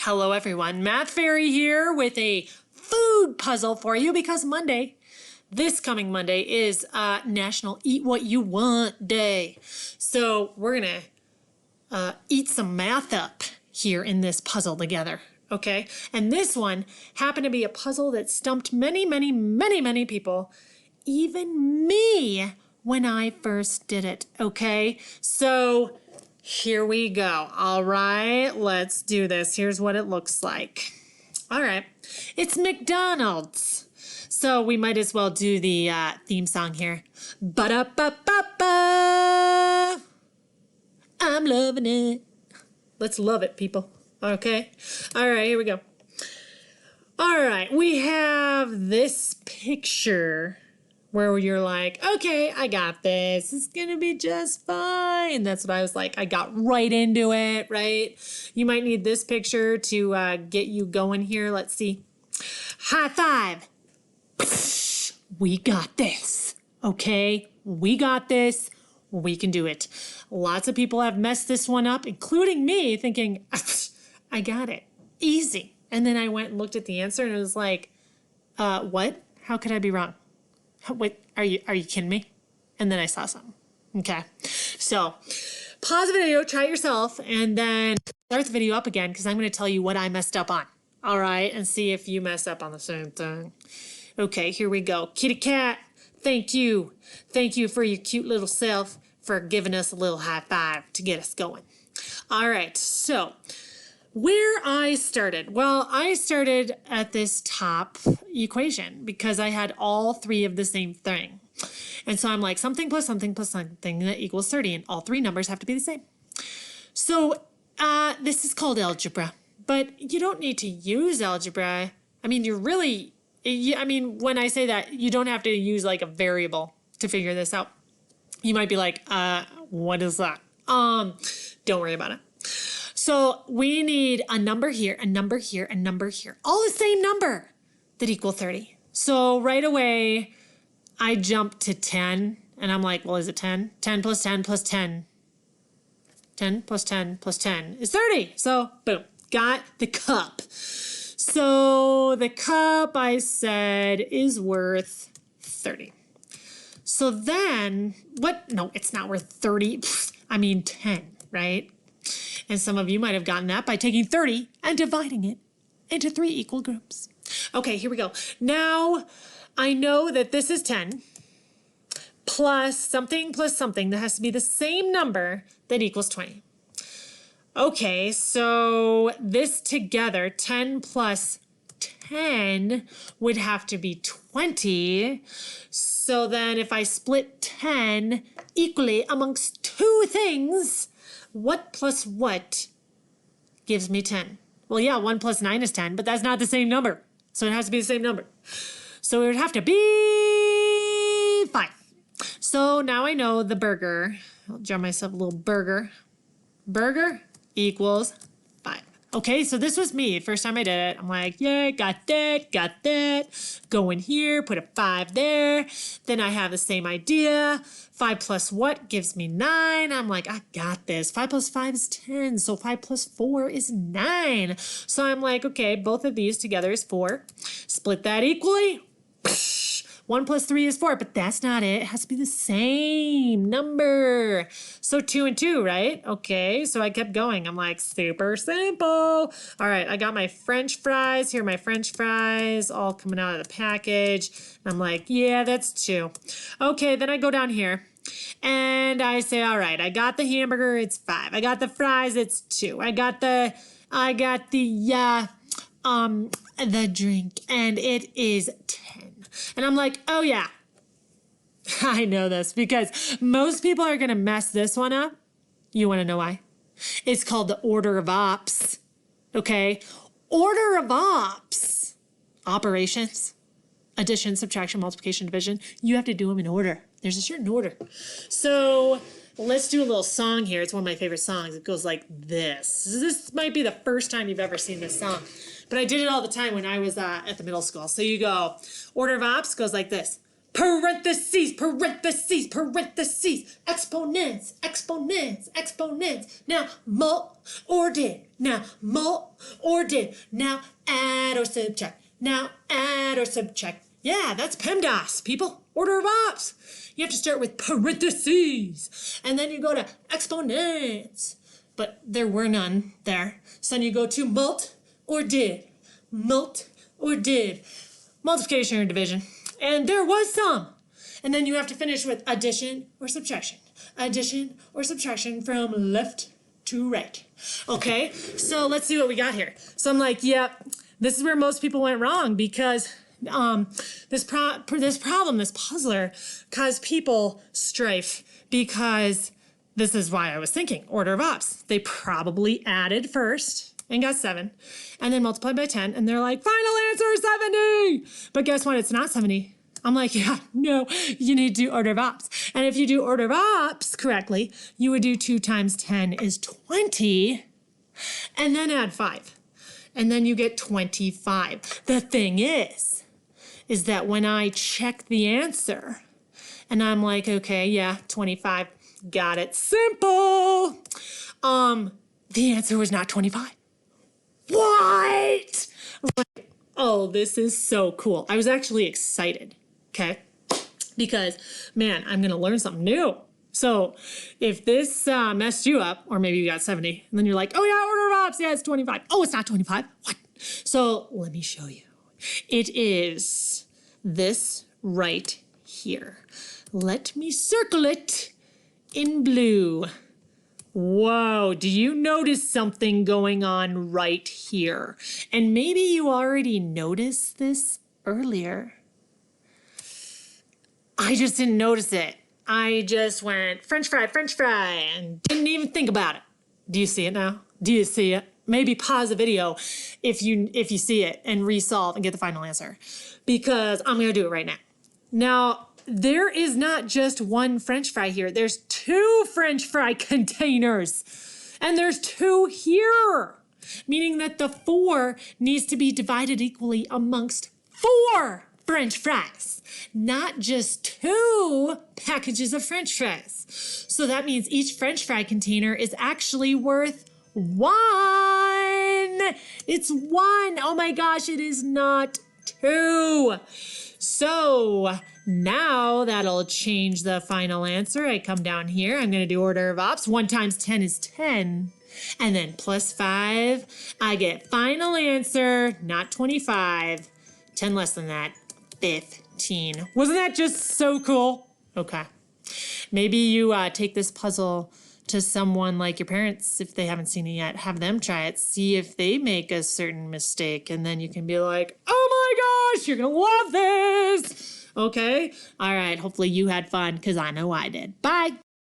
Hello everyone, Math Fairy here with a food puzzle for you because this coming Monday is National Eat What You Want Day. So we're gonna eat some math up here in this puzzle together, okay? And this one happened to be a puzzle that stumped many people, even me, when I first did it, okay? So here we go. All right, let's do this. Here's what it looks like. All right, it's McDonald's. So we might as well do the theme song here. Ba-da-ba-ba-ba. I'm loving it. Let's love it, people. Okay? All right, here we go. All right, we have this picture where you're like, okay, I got this. It's going to be just fine. That's what I was like. I got right into it, right? You might need this picture to get you going here. Let's see. High five. We got this. Okay? We got this. We can do it. Lots of people have messed this one up, including me, thinking, I got it. Easy. And then I went and looked at the answer and it was like, what? How could I be wrong? Wait, are you kidding me? And then I saw something. Okay. So pause the video, try it yourself, and then start the video up again because I'm going to tell you what I messed up on. All right. And see if you mess up on the same thing. Okay, here we go. Kitty cat, thank you. Thank you for your cute little self for giving us a little high five to get us going. All right. So where I started, well, I started at this top equation because I had all three of the same thing. And so I'm like, something plus something that equals 30, and all three numbers have to be the same. So this is called algebra, but you don't need to use algebra. I mean, when I say that, you don't have to use like a variable to figure this out. You might be like, what is that? Don't worry about it. So we need a number here, a number here, a number here. All the same number that equal 30. So right away, I jump to 10. And I'm like, well, is it 10? 10 plus 10 plus 10. 10 plus 10 plus 10 is 30. So boom, got the cup. So the cup, I said, is worth 30. So then, what? No, it's not worth 30. I mean 10, right? And some of you might have gotten that by taking 30 and dividing it into 3 equal groups. Okay, here we go. Now, I know that this is 10 plus something that has to be the same number that equals 20. Okay, so this together, 10 plus 10 would have to be 20. So then if I split 10 equally amongst 2 things, what plus what gives me 10? Well, yeah, 1 plus 9 is 10, but that's not the same number. So it has to be the same number. So it would have to be 5. So now I know the burger. I'll draw myself a little burger. Burger equals 5. Okay, so this was me. First time I did it, I'm like, yeah, got that. Go in here, put a 5 there. Then I have the same idea. 5 plus what gives me 9? I'm like, I got this. 5 plus 5 is 10. So 5 plus 4 is 9. So I'm like, okay, both of these together is 4. Split that equally. 1 plus 3 is 4, but that's not it. It has to be the same number. So 2 and 2, right? Okay, so I kept going. I'm like, super simple. All right, I got my French fries. Here are my French fries all coming out of the package. I'm like, yeah, that's 2. Okay, then I go down here and I say, all right, I got the hamburger, it's 5. I got the fries, it's 2. I got the drink, and it is 10. And I'm like, oh yeah, I know this because most people are going to mess this one up. You want to know why? It's called the order of ops. Okay. Order of ops. Operations, addition, subtraction, multiplication, division. You have to do them in order. There's a certain order. So let's do a little song here. It's one of my favorite songs. It goes like this. This might be the first time you've ever seen this song. But I did it all the time when I was at the middle school. So you go, order of ops goes like this. parentheses, parentheses, parentheses, exponents, exponents, exponents. Now mul or did. Now mul or did. Now add or subtract. Now add or subtract. Yeah, that's PEMDAS, people. Order of ops. You have to start with parentheses, and then you go to exponents. But there were none there. So then you go to mult or did. Mult or did. Multiplication or division. And there was some. And then you have to finish with addition or subtraction. Addition or subtraction from left to right. Okay, so let's see what we got here. So I'm like, yep, this is where most people went wrong, because this puzzler caused people strife, because this is why I was thinking order of ops. They probably added first and got 7, and then multiplied by 10, and they're like, final answer is 70. But guess what? It's not 70. I'm like, yeah, no, you need to do order of ops. And if you do order of ops correctly, you would do 2 times 10 is 20, and then add 5. And then you get 25. The thing is that when I check the answer, and I'm like, okay, yeah, 25, got it, simple. The answer was not 25. What? Like, oh, this is so cool. I was actually excited, okay? Because, man, I'm going to learn something new. So if this messed you up, or maybe you got 70, and then you're like, oh, yeah, order of ops, yeah, it's 25. Oh, it's not 25. What? So let me show you. It is this right here. Let me circle it in blue. Whoa, do you notice something going on right here? And maybe you already noticed this earlier. I just didn't notice it. I just went French fry, and didn't even think about it. Do you see it now? Do you see it? Maybe pause the video if you see it and resolve and get the final answer, because I'm gonna do it right now. Now, there is not just one French fry here. There's 2 French fry containers, and there's 2 here, meaning that the 4 needs to be divided equally amongst 4 French fries, not just 2 packages of French fries. So that means each French fry container is actually worth 1. It's 1. Oh my gosh, it is not 2. So now that'll change the final answer. I come down here. I'm going to do order of ops. 1 times 10 is 10. And then plus 5. I get final answer, not 25. 10 less than that, 15. Wasn't that just so cool? Okay. Maybe you take this puzzle to someone like your parents, if they haven't seen it yet. Have them try it. See if they make a certain mistake. And then you can be like, oh my gosh, you're going to love this. Okay? All right. Hopefully you had fun, because I know I did. Bye.